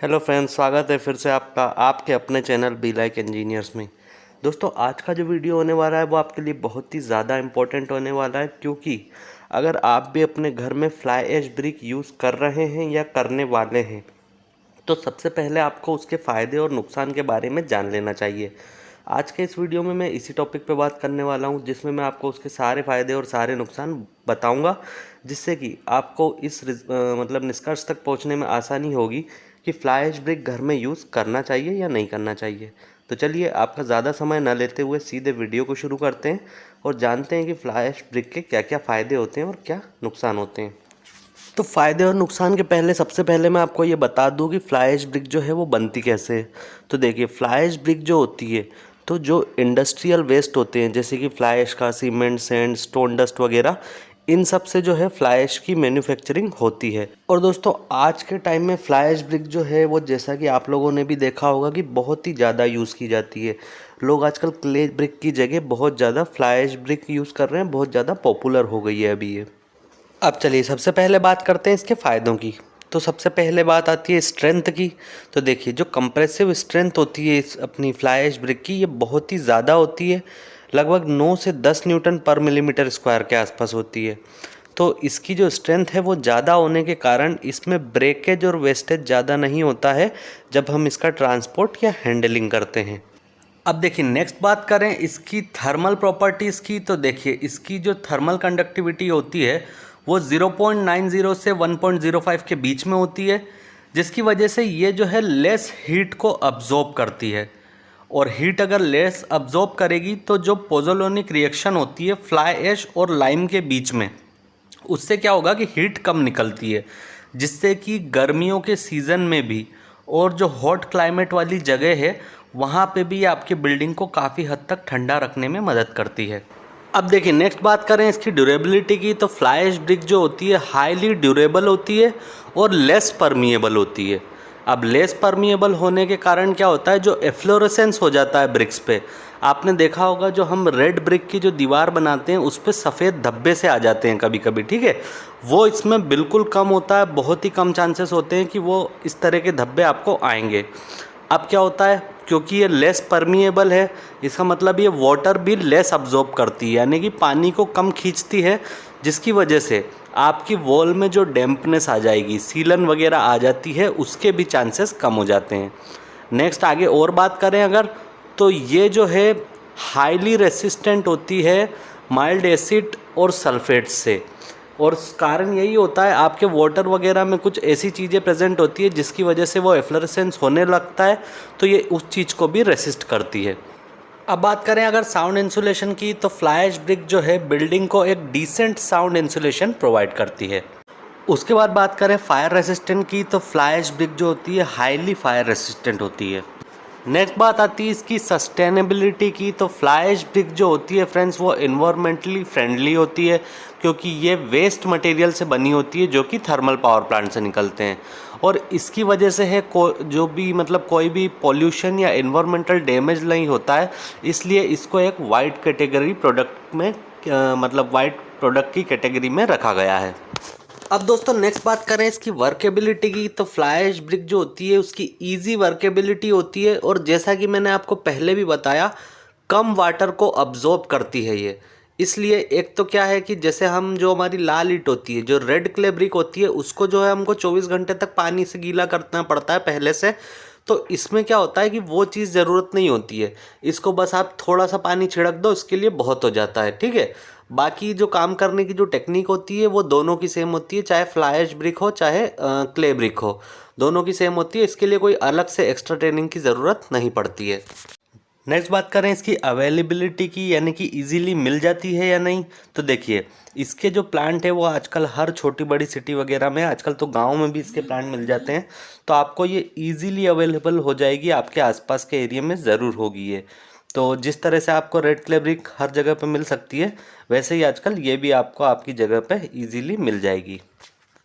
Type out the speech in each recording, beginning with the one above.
Hello friends, स्वागत है फिर से आपका आपके अपने चैनल बी लाइक इंजीनियर्स में। दोस्तों, आज का जो वीडियो होने वाला है वो आपके लिए बहुत ही ज़्यादा इम्पोर्टेंट होने वाला है, क्योंकि अगर आप भी अपने घर में फ्लाई ऐश ब्रिक यूज़ कर रहे हैं या करने वाले हैं तो सबसे पहले आपको उसके फ़ायदे और नुकसान के बारे में जान लेना चाहिए। आज के इस वीडियो में मैं इसी टॉपिक पे बात करने वाला हूँ, जिसमें मैं आपको उसके सारे फ़ायदे और सारे नुकसान बताऊँगा, जिससे कि आपको इस मतलब निष्कर्ष तक पहुँचने में आसानी होगी कि फ्लाई ऐश ब्रिक घर में यूज़ करना चाहिए या नहीं करना चाहिए। तो चलिए, आपका ज़्यादा समय न लेते हुए सीधे वीडियो को शुरू करते हैं और जानते हैं कि फ्लाई ऐश ब्रिक के क्या क्या फ़ायदे होते हैं और क्या नुकसान होते हैं। तो फ़ायदे और नुकसान के पहले सबसे पहले मैं आपको ये बता दूं कि फ्लाई ऐश ब्रिक जो है वो बनती कैसे है। तो देखिए, फ्लाई ऐश ब्रिक जो होती है, तो जो इंडस्ट्रियल वेस्ट होते हैं जैसे कि फ्लाई ऐश का सीमेंट, सैंड, स्टोन डस्ट वगैरह, इन सब से जो है फ्लाई ऐश की मैन्युफैक्चरिंग होती है। और दोस्तों, आज के टाइम में फ्लाई ऐश ब्रिक जो है वो, जैसा कि आप लोगों ने भी देखा होगा, कि बहुत ही ज़्यादा यूज़ की जाती है। लोग आजकल क्ले ब्रिक की जगह बहुत ज़्यादा फ्लाई ऐश ब्रिक यूज़ कर रहे हैं, बहुत ज़्यादा पॉपुलर हो गई है अभी ये। अब चलिए, सबसे पहले बात करते हैं इसके फ़ायदों की। तो सबसे पहले बात आती है स्ट्रेंथ की। तो देखिए, जो कंप्रेसिव स्ट्रेंथ होती है इस अपनी फ्लाई ऐश ब्रिक की, ये बहुत ही ज़्यादा होती है। लगभग 9 से 10 न्यूटन पर मिलीमीटर स्क्वायर के आसपास होती है। तो इसकी जो स्ट्रेंथ है वो ज़्यादा होने के कारण इसमें ब्रेकेज और वेस्टेज ज़्यादा नहीं होता है जब हम इसका ट्रांसपोर्ट या हैंडलिंग करते हैं। अब देखिए, नेक्स्ट बात करें इसकी थर्मल प्रॉपर्टीज़ की। तो देखिए, इसकी जो थर्मल कंडक्टिविटी होती है वो 0.90 से 1.05 के बीच में होती है, जिसकी वजह से ये जो है लेस हीट को अब्जॉर्ब करती है। और हीट अगर लेस अब्जॉर्ब करेगी तो जो पोज़ोलॉनिक रिएक्शन होती है फ्लाई ऐश और लाइम के बीच में, उससे क्या होगा कि हीट कम निकलती है, जिससे कि गर्मियों के सीज़न में भी और जो हॉट क्लाइमेट वाली जगह है वहाँ पे भी आपकी बिल्डिंग को काफ़ी हद तक ठंडा रखने में मदद करती है। अब देखिए, नेक्स्ट बात करें इसकी ड्यूरेबिलिटी की। तो फ्लाई ऐश ब्रिक जो होती है हाईली ड्यूरेबल होती है और लेस परमिएबल होती है। अब लेस परमिएबल होने के कारण क्या होता है, जो एफ्लोरेसेंस हो जाता है ब्रिक्स पे, आपने देखा होगा जो हम रेड ब्रिक की जो दीवार बनाते हैं उस पर सफ़ेद धब्बे से आ जाते हैं कभी कभी, ठीक है, वो इसमें बिल्कुल कम होता है। बहुत ही कम चांसेस होते हैं कि वो इस तरह के धब्बे आपको आएंगे। अब क्या होता है, क्योंकि ये लेस परमिएबल है, इसका मतलब ये वाटर भी लेस अब्जॉर्ब करती है, यानी कि पानी को कम खींचती है, जिसकी वजह से आपकी वॉल में जो डैम्पनेस आ जाएगी, सीलन वगैरह आ जाती है, उसके भी चांसेस कम हो जाते हैं। नेक्स्ट आगे और बात करें अगर, तो ये जो है हाईली रेसिस्टेंट होती है माइल्ड एसिड और सल्फेट से। और कारण यही होता है, आपके वाटर वगैरह में कुछ ऐसी चीज़ें प्रेजेंट होती है जिसकी वजह से वो एफ्लोरेसेंस होने लगता है, तो ये उस चीज़ को भी रेसिस्ट करती है। अब बात करें अगर साउंड इंसुलेशन की, तो फ्लाई ऐश ब्रिक जो है बिल्डिंग को एक डिसेंट साउंड इंसुलेशन प्रोवाइड करती है। उसके बाद बात करें फायर रेसिस्टेंट की, तो फ्लाई ऐश ब्रिक जो होती है हाईली फायर रेसिस्टेंट होती है। नेक्स्ट बात आती है इसकी सस्टेनेबिलिटी की। तो फ्लाई ऐश ब्रिक जो होती है फ्रेंड्स, वो इन्वायरमेंटली फ्रेंडली होती है, क्योंकि ये वेस्ट मटेरियल से बनी होती है जो कि थर्मल पावर प्लांट से निकलते हैं। और इसकी वजह से है जो भी मतलब कोई भी पॉल्यूशन या इन्वायरमेंटल डैमेज नहीं होता है, इसलिए इसको एक वाइट कैटेगरी प्रोडक्ट में मतलब वाइट प्रोडक्ट की कैटेगरी में रखा गया है। अब दोस्तों, नेक्स्ट बात करें इसकी वर्केबिलिटी की। तो फ्लाई ऐश ब्रिक जो होती है उसकी इजी वर्केबिलिटी होती है, और जैसा कि मैंने आपको पहले भी बताया, कम वाटर को अब्जॉर्ब करती है ये। इसलिए एक तो क्या है कि जैसे हम जो हमारी लाल ईंट होती है, जो रेड क्ले ब्रिक होती है, उसको जो है हमको 24 घंटे तक पानी से गीला करना पड़ता है पहले से। तो इसमें क्या होता है कि वो चीज़ ज़रूरत नहीं होती है, इसको बस आप थोड़ा सा पानी छिड़क दो, इसके लिए बहुत हो जाता है, ठीक है। बाकी जो काम करने की जो टेक्निक होती है वो दोनों की सेम होती है, चाहे फ्लाई ऐश ब्रिक हो चाहे क्ले ब्रिक हो, दोनों की सेम होती है। इसके लिए कोई अलग से एक्स्ट्रा ट्रेनिंग की ज़रूरत नहीं पड़ती है। नेक्स्ट बात करें इसकी अवेलेबिलिटी की, यानी कि इजीली मिल जाती है या नहीं। तो देखिए, इसके जो प्लांट है वो आजकल हर छोटी बड़ी सिटी वगैरह में, आजकल तो गांव में भी इसके प्लांट मिल जाते हैं, तो आपको ये इजीली अवेलेबल हो जाएगी, आपके आसपास के एरिया में ज़रूर होगी ये। तो जिस तरह से आपको रेड क्ले ब्रिक हर जगह पे मिल सकती है, वैसे ही आजकल ये भी आपको आपकी जगह पे इजीली मिल जाएगी।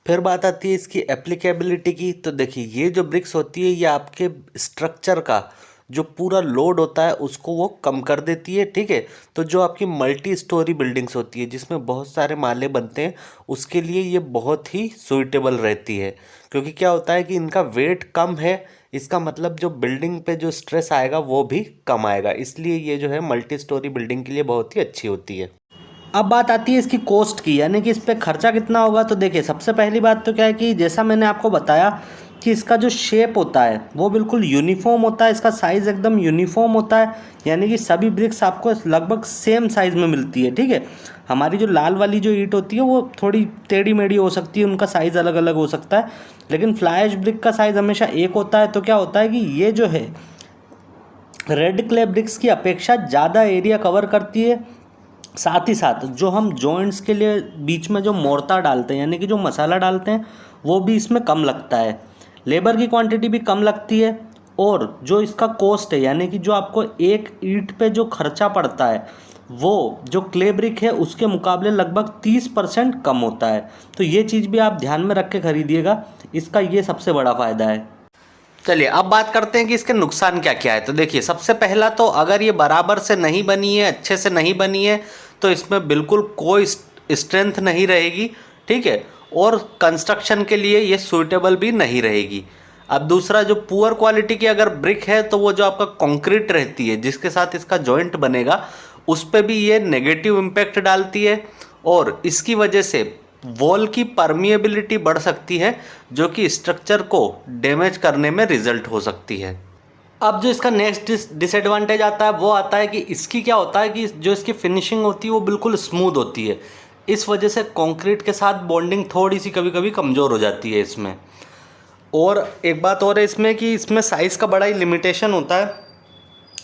फिर बात आती है इसकी एप्लीकेबिलिटी की। तो देखिए, ये जो ब्रिक्स होती है ये आपके स्ट्रक्चर का जो पूरा लोड होता है उसको वो कम कर देती है, ठीक है। तो जो आपकी मल्टी स्टोरी बिल्डिंग्स होती है जिसमें बहुत सारे माले बनते हैं, उसके लिए ये बहुत ही सुइटेबल रहती है, क्योंकि क्या होता है कि इनका वेट कम है, इसका मतलब जो बिल्डिंग पे जो स्ट्रेस आएगा वो भी कम आएगा, इसलिए ये जो है मल्टी स्टोरी बिल्डिंग के लिए बहुत ही अच्छी होती है। अब बात आती है इसकी कॉस्ट की, यानी कि इस पर खर्चा कितना होगा। तो देखिए, सबसे पहली बात तो क्या है कि जैसा मैंने आपको बताया कि इसका जो शेप होता है वो बिल्कुल यूनिफॉर्म होता है, इसका साइज़ एकदम यूनिफॉर्म होता है, यानी कि सभी ब्रिक्स आपको लगभग सेम साइज़ में मिलती है, ठीक है। हमारी जो लाल वाली जो ईंट होती है वो थोड़ी टेढ़ी मेढ़ी हो सकती है, उनका साइज़ अलग अलग हो सकता है, लेकिन फ्लाई ऐश ब्रिक का साइज़ हमेशा एक होता है। तो क्या होता है कि ये जो है रेड क्ले ब्रिक्स की अपेक्षा ज़्यादा एरिया कवर करती है। साथ ही साथ जो हम जॉइंट्स के लिए बीच में जो मोर्टा डालते हैं, यानी कि जो मसाला डालते हैं, वो भी इसमें कम लगता है, लेबर की क्वांटिटी भी कम लगती है, और जो इसका कॉस्ट है, यानी कि जो आपको एक ईंट पे जो खर्चा पड़ता है वो जो क्ले ब्रिक है उसके मुकाबले लगभग 30% कम होता है। तो ये चीज़ भी आप ध्यान में रख के खरीदिएगा, इसका ये सबसे बड़ा फ़ायदा है। चलिए अब बात करते हैं कि इसके नुकसान क्या क्या है। तो देखिए, सबसे पहला तो अगर ये बराबर से नहीं बनी है, अच्छे से नहीं बनी है, तो इसमें बिल्कुल कोई स्ट्रेंथ नहीं रहेगी, ठीक है, और कंस्ट्रक्शन के लिए ये सूटेबल भी नहीं रहेगी। अब दूसरा, जो पुअर क्वालिटी की अगर ब्रिक है तो वो जो आपका कंक्रीट रहती है जिसके साथ इसका जॉइंट बनेगा उस पर भी ये नेगेटिव इम्पैक्ट डालती है, और इसकी वजह से वॉल की परमिएबिलिटी बढ़ सकती है जो कि स्ट्रक्चर को डैमेज करने में रिजल्ट हो सकती है। अब जो इसका नेक्स्ट डिसएडवांटेज आता है वो आता है कि इसकी क्या होता है कि जो इसकी फिनिशिंग होती है वो बिल्कुल स्मूथ होती है, इस वजह से कंक्रीट के साथ बॉन्डिंग थोड़ी सी कभी कभी कमज़ोर हो जाती है इसमें। और एक बात और है इसमें कि इसमें साइज़ का बड़ा ही लिमिटेशन होता है,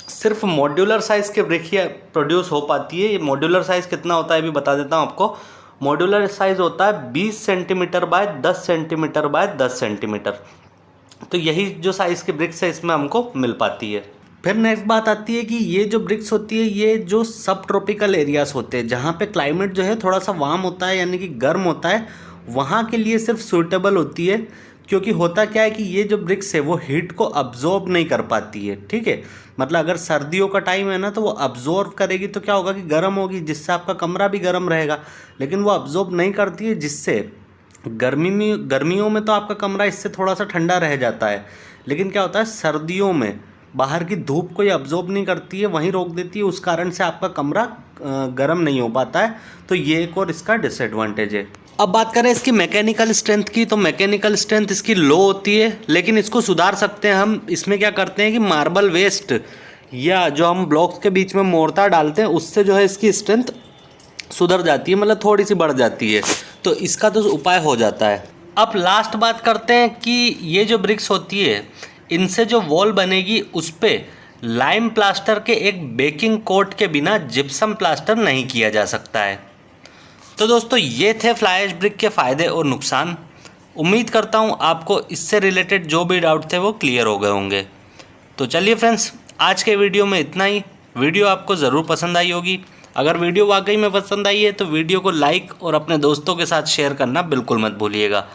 सिर्फ मॉड्यूलर साइज़ के ब्रिक ही प्रोड्यूस हो पाती है। ये मॉड्यूलर साइज़ कितना होता है भी बता देता हूँ आपको। मॉड्यूलर साइज़ होता है 20 centimetre bye 10 centimetre bye 10 centimetre. तो यही जो साइज़ की ब्रिक्स है इसमें हमको मिल पाती है। फिर नेक्स्ट बात आती है कि ये जो ब्रिक्स होती है ये जो सब ट्रॉपिकल एरियाज़ होते हैं जहाँ पे क्लाइमेट जो है थोड़ा सा वार्म होता है, यानी कि गर्म होता है, वहाँ के लिए सिर्फ सूटेबल होती है। क्योंकि होता क्या है कि ये जो ब्रिक्स है वो हीट को अब्जॉर्ब नहीं कर पाती है, ठीक है। मतलब अगर सर्दियों का टाइम है ना तो वो अब्जॉर्ब करेगी तो क्या होगा कि गर्म होगी, जिससे आपका कमरा भी गर्म रहेगा, लेकिन वो अब्जॉर्ब नहीं करती है, जिससे गर्मियों में तो आपका कमरा इससे थोड़ा सा ठंडा रह जाता है, लेकिन क्या होता है सर्दियों में बाहर की धूप को ये अब्जॉर्ब नहीं करती है, वहीं रोक देती है, उस कारण से आपका कमरा गर्म नहीं हो पाता है। तो ये एक और इसका डिसएडवांटेज है। अब बात करें इसकी मैकेनिकल स्ट्रेंथ की, तो मैकेनिकल स्ट्रेंथ इसकी लो होती है, लेकिन इसको सुधार सकते हैं हम। इसमें क्या करते हैं कि मार्बल वेस्ट या जो हम ब्लॉक्स के बीच में मोर्टार डालते हैं उससे जो है इसकी स्ट्रेंथ सुधर जाती है, मतलब थोड़ी सी बढ़ जाती है, तो इसका तो उपाय हो जाता है। अब लास्ट बात करते हैं कि ये जो ब्रिक्स होती है इनसे जो वॉल बनेगी उस पर लाइम प्लास्टर के एक बेकिंग कोट के बिना जिप्सम प्लास्टर नहीं किया जा सकता है। तो दोस्तों ये थे फ्लाई ऐश ब्रिक के फ़ायदे और नुकसान। उम्मीद करता हूँ आपको इससे रिलेटेड जो भी डाउट थे वो क्लियर हो गए होंगे। तो चलिए फ्रेंड्स, आज के वीडियो में इतना ही। वीडियो आपको ज़रूर पसंद आई होगी। अगर वीडियो वाकई में पसंद आई है तो वीडियो को लाइक और अपने दोस्तों के साथ शेयर करना बिल्कुल मत भूलिएगा।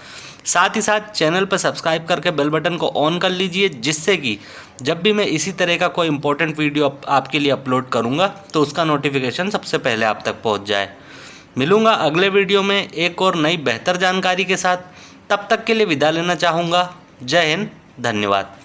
साथ ही साथ चैनल पर सब्सक्राइब करके बेल बटन को ऑन कर लीजिए, जिससे कि जब भी मैं इसी तरह का कोई इंपॉर्टेंट वीडियो आपके लिए अपलोड करूँगा तो उसका नोटिफिकेशन सबसे पहले आप तक पहुँच जाए। मिलूँगा अगले वीडियो में एक और नई बेहतर जानकारी के साथ। तब तक के लिए विदा लेना चाहूँगा। जय हिंद, धन्यवाद।